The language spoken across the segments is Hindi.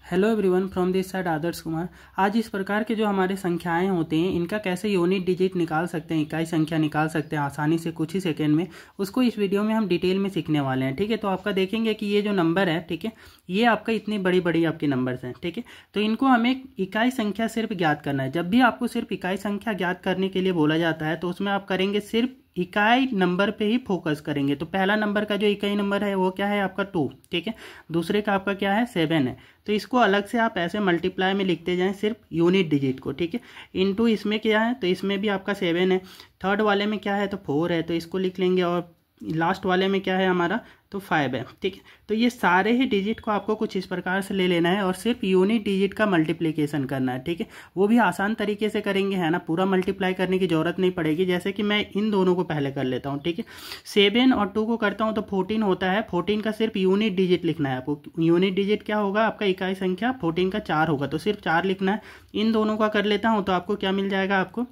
Hello everyone from this side Adarsh Kumar. आज इस प्रकार के जो हमारे संख्याएं होते हैं इनका कैसे यूनिट डिजिट निकाल सकते हैं, इकाई संख्या निकाल सकते हैं आसानी से कुछ ही सेकंड में, उसको इस वीडियो में हम डिटेल में सीखने वाले हैं। ठीक है, तो आपका देखेंगे कि ये जो नंबर है, ठीक है, ये आपका इतनी बड़ी बड़ी आपके नंबर्स हैं। ठीक है, तो इनको हमें इकाई संख्या सिर्फ ज्ञात करना है। जब भी आपको सिर्फ इकाई संख्या ज्ञात करने के लिए बोला जाता है तो उसमें आप करेंगे सिर्फ इकाई नंबर पे ही फोकस करेंगे। तो पहला नंबर का जो इकाई नंबर है वो क्या है आपका 2, ठीक है। दूसरे का आपका क्या है 7 है। तो इसको अलग से आप ऐसे मल्टीप्लाई में लिखते जाएं सिर्फ यूनिट डिजिट को, ठीक है। इनटू इसमें क्या है तो इसमें भी आपका 7 है। थर्ड वाले में क्या है तो 4 है, तो इसको लिख लेंगे। और लास्ट वाले में क्या है हमारा तो 5 है, ठीक है। तो ये सारे ही डिजिट को आपको कुछ इस प्रकार से ले लेना है और सिर्फ यूनिट डिजिट का मल्टीप्लिकेशन करना है, ठीक है। वो भी आसान तरीके से करेंगे, है ना, पूरा मल्टीप्लाई करने की जरूरत नहीं पड़ेगी। जैसे कि मैं इन दोनों को पहले कर लेता हूँ, ठीक है। 7 और 2 को करता हूँ तो 14 होता है। 14 का सिर्फ यूनिट डिजिट लिखना है आपको। यूनिट डिजिट क्या होगा आपका इकाई संख्या 14 का 4 होगा, तो सिर्फ 4 लिखना है। इन दोनों का कर लेता हूँ तो आपको क्या मिल जाएगा, आपको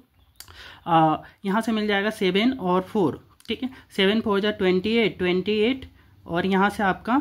यहाँ से मिल जाएगा 7 और 4, ठीक है। 7 4 जा 28 और यहाँ से आपका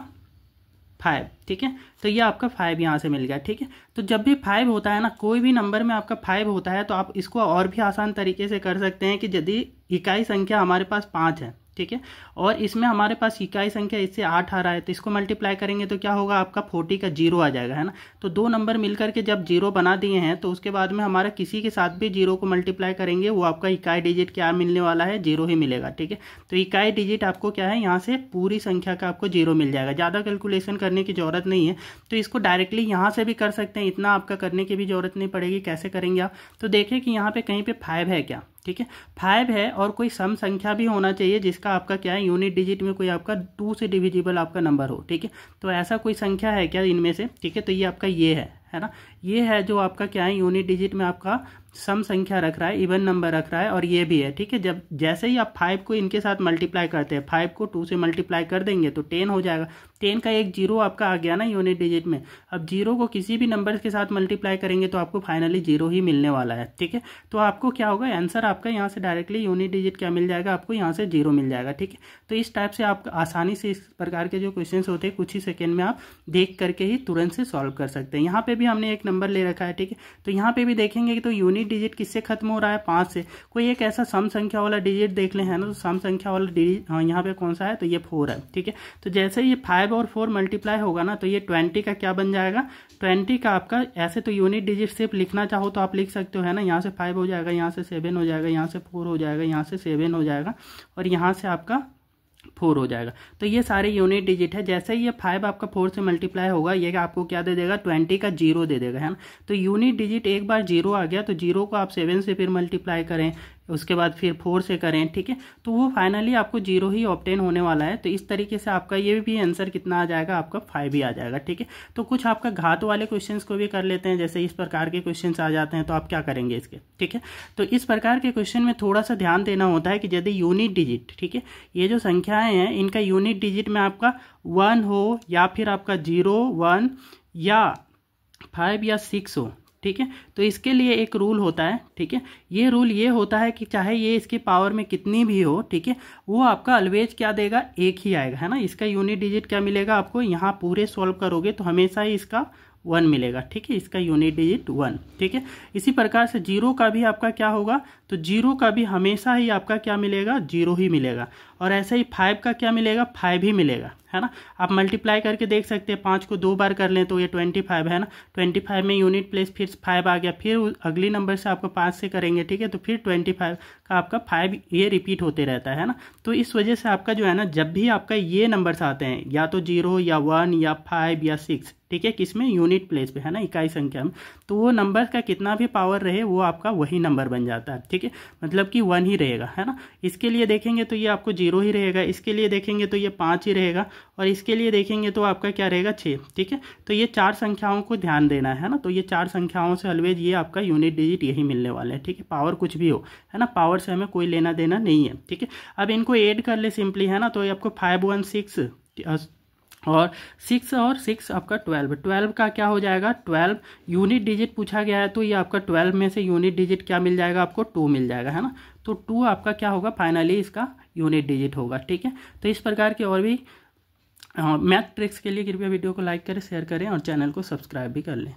5, ठीक है। तो ये आपका 5 यहाँ से मिल गया, ठीक है। तो जब भी 5 होता है ना, कोई भी नंबर में आपका 5 होता है तो आप इसको और भी आसान तरीके से कर सकते हैं कि यदि इकाई संख्या हमारे पास 5 है, ठीक है, और इसमें हमारे पास इकाई संख्या इससे 8 आ रहा है, तो इसको मल्टीप्लाई करेंगे तो क्या होगा आपका 40 का 0 आ जाएगा, है ना। तो दो नंबर मिलकर के जब 0 बना दिए हैं तो उसके बाद में हमारा किसी के साथ भी 0 को मल्टीप्लाई करेंगे वो आपका इकाई डिजिट क्या मिलने वाला है, 0 ही मिलेगा, ठीक है। तो इकाई डिजिट आपको क्या है, यहाँ से पूरी संख्या का आपको 0 मिल जाएगा। ज़्यादा कैलकुलेशन करने की जरूरत नहीं है, तो इसको डायरेक्टली यहाँ से भी कर सकते हैं, इतना आपका करने की भी जरूरत नहीं पड़ेगी। कैसे करेंगे आप, तो देखिए कि यहाँ पे कहीं पे 5 है क्या, ठीक है, 5 है और कोई सम संख्या भी होना चाहिए जिसका आपका क्या है यूनिट डिजिट में कोई आपका 2 से डिविजिबल आपका नंबर हो, ठीक है। तो ऐसा कोई संख्या है क्या इनमें से, ठीक है। तो ये आपका ये है ना, ये है जो आपका क्या है यूनिट डिजिट में आपका सम संख्या रख रहा है, इवन नंबर रख रहा है, और ये भी है, ठीक है। जब जैसे ही आप 5 को इनके साथ मल्टीप्लाई करते हैं, 5 को 2 से मल्टीप्लाई कर देंगे तो 10 हो जाएगा। 10 का एक 0 आपका आ गया ना यूनिट डिजिट में। अब 0 को किसी भी नंबर के साथ मल्टीप्लाई करेंगे तो आपको फाइनली 0 ही मिलने वाला है, ठीक है। तो आपको क्या होगा, आंसर आपका यहाँ से डायरेक्टली यूनिट डिजिट क्या मिल जाएगा, आपको यहाँ से 0 मिल जाएगा, ठीक है। तो इस टाइप से आप आसानी से इस प्रकार के जो क्वेश्चन होते हैं कुछ ही सेकेंड में आप देख करके ही तुरंत से सॉल्व कर सकते हैं। यहाँ पे भी हमने एक नंबर ले रखा है, ठीक है। तो यहाँ पे भी देखेंगे कि तो यूनिट डिजिट किससे खत्म हो रहा है, 5 से। कोई एक ऐसा सम संख्या वाला डिजिट देख ले, है ना। तो सम संख्या वाला डिजिट यहाँ पे कौन सा है, तो ये 4 है, ठीक है। तो जैसे ये 5 और 4 मल्टीप्लाई होगा ना तो ये 20 का क्या बन जाएगा, 20 का आपका ऐसे तो यूनिट डिजिट सिर्फ लिखना चाहो तो आप लिख सकते हो, है ना। यहाँ से 5 हो जाएगा, यहाँ से 7 हो जाएगा, यहाँ से 4 हो जाएगा, यहाँ से 7 हो जाएगा और यहाँ से आपका 4 हो जाएगा। तो ये सारे यूनिट डिजिट है। जैसे ही ये 5 आपका 4 से मल्टीप्लाई होगा ये आपको क्या दे देगा, 20 का 0 दे देगा, है ना। तो यूनिट डिजिट एक बार 0 आ गया तो 0 को आप 7 से फिर मल्टीप्लाई करें, उसके बाद फिर 4 से करें, ठीक है। तो वो फाइनली आपको 0 ही ऑब्टेन होने वाला है। तो इस तरीके से आपका ये भी आंसर कितना आ जाएगा, आपका 5 ही आ जाएगा, ठीक है। तो कुछ आपका घात वाले क्वेश्चंस को भी कर लेते हैं। जैसे इस प्रकार के क्वेश्चंस आ जाते हैं तो आप क्या करेंगे इसके, ठीक है। तो इस प्रकार के क्वेश्चन में थोड़ा सा ध्यान देना होता है कि यदि यूनिट डिजिट, ठीक है, ये जो संख्याएं हैं इनका यूनिट डिजिट में आपका 1 हो या फिर आपका 0 1 या 5 या 6 हो, ठीक है। तो इसके लिए एक रूल होता है, ठीक है। ये रूल ये होता है कि चाहे ये इसकी पावर में कितनी भी हो, ठीक है, वो आपका ऑलवेज क्या देगा, एक ही आएगा, है ना। इसका यूनिट डिजिट क्या मिलेगा आपको, यहाँ पूरे सॉल्व करोगे तो हमेशा ही इसका 1 मिलेगा, ठीक है। इसका यूनिट डिजिट 1, ठीक है। इसी प्रकार से 0 का भी आपका क्या होगा, तो 0 का भी हमेशा ही आपका क्या मिलेगा, 0 ही मिलेगा। और ऐसे ही 5 का क्या मिलेगा, 5 ही मिलेगा, है ना। आप मल्टीप्लाई करके देख सकते हैं, 5 को 2 बार कर लें तो ये 25 है ना। 25 में यूनिट प्लेस फिर 5 आ गया, फिर अगली नंबर से आपको 5 से करेंगे, ठीक है। तो फिर 25 का आपका 5 ये रिपीट होते रहता है ना। तो इस वजह से आपका जो है ना, जब भी आपका ये नंबर्स आते हैं या तो 0 या 1 या 5 या 6, ठीक है, किसमें यूनिट प्लेस पे, है ना, इकाई संख्या में, तो वो नंबर का कितना भी पावर रहे वो आपका वही नंबर बन जाता है, ठीक है। मतलब कि 1 ही रहेगा, है ना। इसके लिए देखेंगे तो ये आपको 0 ही रहेगा, इसके लिए देखेंगे तो ये 5 ही रहेगा, और इसके लिए देखेंगे तो आपका क्या रहेगा 6, ठीक है। तो ये 4 संख्याओं को ध्यान देना है ना। तो ये 4 संख्याओं से ऑलवेज ये आपका यूनिट डिजिट यही मिलने वाले हैं, ठीक है। पावर कुछ भी हो, है ना, पावर से हमें कोई लेना देना नहीं है, ठीक है। अब इनको ऐड कर ले सिंपली, है ना। तो ये आपको 5 1 6 और 6 और 6 आपका 12 का क्या हो जाएगा, 12 यूनिट डिजिट पूछा गया है तो ये आपका 12 में से यूनिट डिजिट क्या मिल जाएगा, आपको 2 मिल जाएगा, है ना। तो 2 आपका क्या होगा, फाइनली इसका यूनिट डिजिट होगा, ठीक है। तो इस प्रकार के और भी मैथ ट्रिक्स के लिए कृपया वीडियो को लाइक करें, शेयर करें और चैनल को सब्सक्राइब भी कर लें।